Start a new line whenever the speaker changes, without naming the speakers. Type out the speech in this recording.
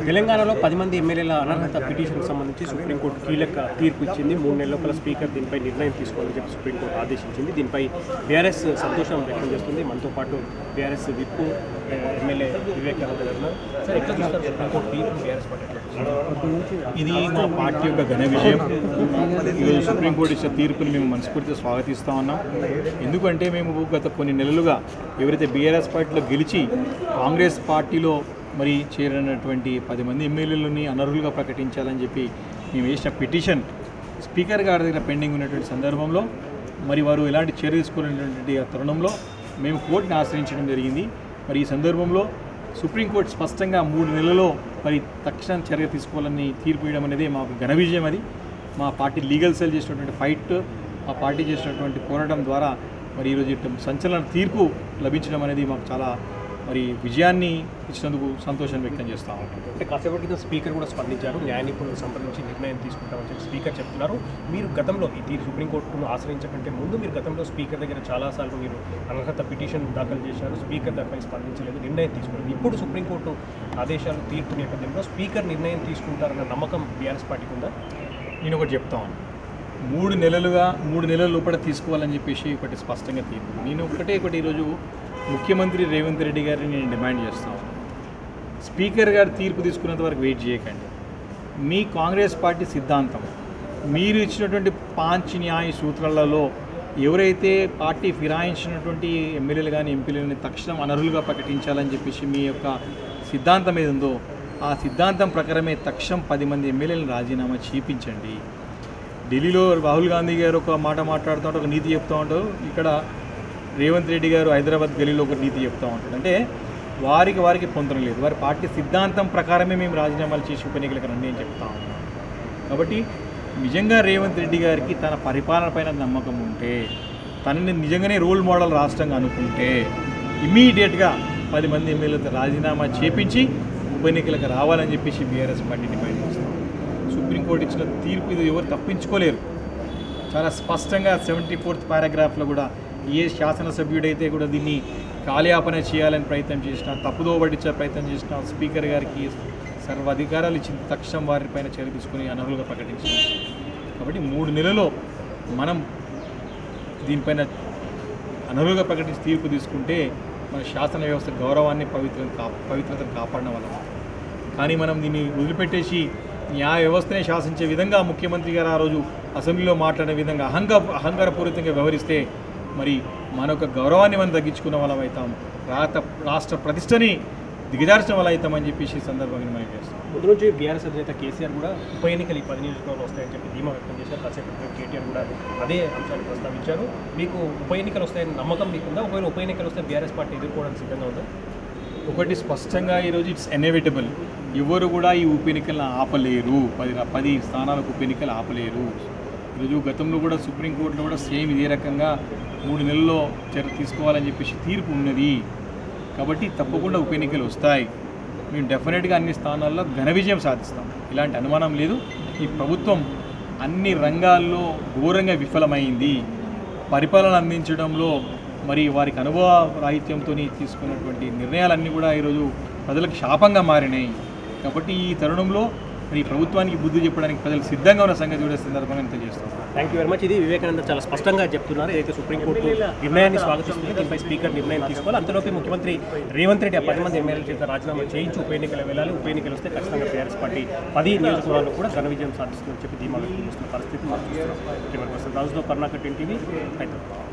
తెలంగాణలో 10 మంది ఎమ్మెల్యేల అనర్హత పిటిషన్కి సంబంధించి సుప్రీంకోర్టు కీలక తీర్పు ఇచ్చింది. 3 నెలల లోపల స్పీకర్ దీనిపై నిర్ణయం తీసుకోవాలని చెప్పి సుప్రీంకోర్టు ఆదేశించింది. దీనిపై బీఆర్ఎస్ సంతోషం వ్యక్తం చేస్తుంది. మనతో పాటు బీఆర్ఎస్ విప్ ఎమ్మెల్యే వివేకానంద గారు. సార్, ఎట్లా చూస్తారు సుప్రీంకోర్టు తీర్పు? బీఆర్ఎస్ పార్టీ
ఇది మా పార్టీ యొక్క ఘన విజయం. ఈరోజు సుప్రీంకోర్టు ఇచ్చిన తీర్పుని మేము మనస్ఫూర్తిగా స్వాగతిస్తూ ఉన్నాం. ఎందుకంటే మేము గత కొన్ని నెలలుగా ఎవరైతే బీఆర్ఎస్ పార్టీలో గెలిచి కాంగ్రెస్ పార్టీలో మరి చేరినటువంటి 10 మంది ఎమ్మెల్యేలని అనర్హులుగా ప్రకటించాలని చెప్పి మేము వేసిన పిటిషన్ స్పీకర్ గారి దగ్గర పెండింగ్ ఉన్నటువంటి సందర్భంలో మరి వారు ఎలాంటి చర్య తీసుకున్నటువంటి ఆ తరుణంలో మేము కోర్టుని ఆశ్రయించడం జరిగింది. మరి ఈ సందర్భంలో సుప్రీంకోర్టు స్పష్టంగా 3 నెలల్లో మరి తక్షణ చర్య తీసుకోవాలని తీర్పు ఇవ్వడం అనేది మాకు ఘన విజయం. అది మా పార్టీ లీగల్ సెల్ చేసినటువంటి ఫైట్, మా పార్టీ చేసినటువంటి పోరాటం ద్వారా మరి ఈరోజు సంచలన తీర్పు లభించడం అనేది మాకు చాలా మరి విజయాన్ని ఇచ్చినందుకు సంతోషం వ్యక్తం చేస్తాం.
అంటే కాసేపటి కింద స్పీకర్ కూడా స్పందించారు. న్యాయ నిపుణులకు సంబంధించి నిర్ణయం తీసుకుంటామని చెప్పి స్పీకర్ చెప్తున్నారు. మీరు గతంలో ఈ తీర్పు సుప్రీంకోర్టును ఆశ్రయించకంటే ముందు మీరు గతంలో స్పీకర్ దగ్గర చాలాసార్లు మీరు అనర్హత పిటిషన్ దాఖలు చేశారు. స్పీకర్ దానిపై స్పందించలేదు, నిర్ణయం తీసుకున్నారు. ఇప్పుడు సుప్రీంకోర్టు ఆదేశాలు తీర్పు నేపథ్యంలో స్పీకర్ నిర్ణయం తీసుకుంటారన్న నమ్మకం బీఆర్ఎస్ పార్టీకి ఉందా?
నేను ఒకటి చెప్తాను, 3 నెలల లోపల తీసుకోవాలని చెప్పేసి ఒకటి స్పష్టంగా తీర్పు. నేను ఒకటి ఈరోజు ముఖ్యమంత్రి రేవంత్ రెడ్డి గారిని నేను డిమాండ్ చేస్తాను, స్పీకర్ గారు తీర్పు తీసుకున్నంత వరకు వెయిట్ చేయకండి. మీ కాంగ్రెస్ పార్టీ సిద్ధాంతం, మీరు ఇచ్చినటువంటి 5 న్యాయ సూత్రాలలో ఎవరైతే పార్టీ ఫిరాయించినటువంటి ఎమ్మెల్యేలు కానీ ఎంపీలని తక్షణం అనర్హులుగా ప్రకటించాలని చెప్పేసి మీ యొక్క సిద్ధాంతం ఏది ఉందో ఆ సిద్ధాంతం ప్రకారమే తక్షణం 10 మంది ఎమ్మెల్యేలను రాజీనామా చేయించండి. ఢిల్లీలో రాహుల్ గాంధీ గారు ఒక మాట మాట్లాడుతూ ఉంటారు, ఒక నీతి చెప్తూ ఉంటారు. ఇక్కడ రేవంత్ రెడ్డి గారు హైదరాబాద్ గలీలో ఒక నీతి చెప్తూ ఉంటాడు. అంటే వారికి పొందడం లేదు. వారి పార్టీ సిద్ధాంతం ప్రకారమే మేము రాజీనామాలు చేసి ఉప ఎన్నికలకు రండి అని చెప్తా ఉన్నాం. కాబట్టి నిజంగా రేవంత్ రెడ్డి గారికి తన పరిపాలన పైన నమ్మకం ఉంటే, తనని నిజంగానే రోల్ మోడల్ రాష్ట్రంగా అనుకుంటే ఇమీడియట్గా 10 మంది ఎమ్మెల్యేలతో రాజీనామా చేపించి ఉప ఎన్నికలకు రావాలని చెప్పేసి బీఆర్ఎస్ పార్టీ డిమాండ్ చేస్తాం. సుప్రీంకోర్టు ఇచ్చిన తీర్పు ఇది ఎవరు తప్పించుకోలేరు. చాలా స్పష్టంగా 74th పారాగ్రాఫ్లో కూడా ఏ శాసనసభ్యుడైతే కూడా దీన్ని కాలయాపన చేయాలని ప్రయత్నం చేసినా, తప్పుదో పట్టించే ప్రయత్నం చేసినా స్పీకర్ గారికి సర్వాధికారాలు ఇచ్చిన తక్షణం వారిపైన చర్య తీసుకుని అనర్హులుగా ప్రకటించారు. కాబట్టి 3 నెలల్లో మనం దీనిపైన అనర్హులుగా ప్రకటించి తీర్పు తీసుకుంటే మన శాసన వ్యవస్థ గౌరవాన్ని పవిత్రతను కాపాడిన వాళ్ళం. కానీ మనం దీన్ని వదిలిపెట్టేసి న్యాయ వ్యవస్థనే శాసించే విధంగా ముఖ్యమంత్రి గారు ఆ రోజు అసెంబ్లీలో మాట్లాడే విధంగా అహంకారపూరితంగా వ్యవహరిస్తే మరి మన యొక్క గౌరవాన్ని మనం తగ్గించుకున్న వాళ్ళం అవుతాం, రాష్ట్ర ప్రతిష్టని దిగజార్చిన వాళ్ళు అవుతామని చెప్పేసి ఈ సందర్భంగా మనం చేస్తాం.
ముందు నుంచి బీఆర్ఎస్ అధినేత కేసీఆర్ కూడా ఉప ఎన్నికలు ఈ 10 నియోజకవర్గాలు వస్తాయని చెప్పి ధీమా వ్యక్తం చేశారు. కాసేపు కేటీఆర్ కూడా అదే అంశాన్ని ప్రస్తావించారు. మీకు ఉప ఎన్నికలు వస్తాయని నమ్మకం మీకుందా? ఒకవేళ ఉప ఎన్నికలు వస్తే బీఆర్ఎస్ పార్టీ ఎదుర్కోవడానికి సిద్ధంగా ఉందా?
ఒకటి స్పష్టంగా ఈరోజు ఇట్స్ ఎనెవిటబుల్. ఎవరు కూడా ఈ ఉప ఎన్నికలను ఆపలేరు. 10 స్థానాలకు ఉప ఎన్నికలు ఆపలేరు. ఈరోజు గతంలో కూడా సుప్రీంకోర్టులో కూడా సేమ్ ఇదే రకంగా 3 నెలల్లో చర్య తీసుకోవాలని చెప్పేసి తీర్పు ఉన్నది. కాబట్టి తప్పకుండా ఉప ఎన్నికలు వస్తాయి. మేము డెఫినెట్గా అన్ని స్థానాల్లో ఘన విజయం సాధిస్తాం, ఇలాంటి అనుమానం లేదు. ఈ ప్రభుత్వం అన్ని రంగాల్లో ఘోరంగా విఫలమైంది. పరిపాలన అందించడంలో మరి వారికి అనుభవ రాహిత్యంతో తీసుకున్నటువంటి నిర్ణయాలన్నీ కూడా ఈరోజు ప్రజలకు శాపంగా మారినాయి. కాబట్టి ఈ తరుణంలో మరి ప్రభుత్వానికి బుద్ధి చెప్పడానికి ప్రజలు సిద్ధంగా ఉన్న సంగతి కూడా సందర్భంగా తెలియజేస్తాం.
Thank you very much. ఇది వివేకానంద చాలా స్పష్టంగా చెప్తున్నారు. ఏదైతే సుప్రీంకోర్టు నిర్ణయాన్ని స్వాగతిస్తుంది, దీనిపై స్పీకర్ నిర్ణయం తీసుకోవాలి. అంతలోపే ముఖ్యమంత్రి రేవంత్ రెడ్డి 10 మంది ఎమ్మెల్యేల చేత రాజీనామా చేయించి ఉప ఎన్నికలు వెళ్ళాలి. ఉప ఎన్నికలు వస్తే ఖచ్చితంగా బీఆర్ఎస్ పార్టీ 10 నియోజకవర్గాల్లో కూడా ఘన విజయం సాధిస్తుందని చెప్పి ధీమా వ్యక్తం చేస్తున్న పరిస్థితి మనం చూస్తున్నాం. రాజుతో కర్ణాకర్ టీవీ హైదరాబాద్.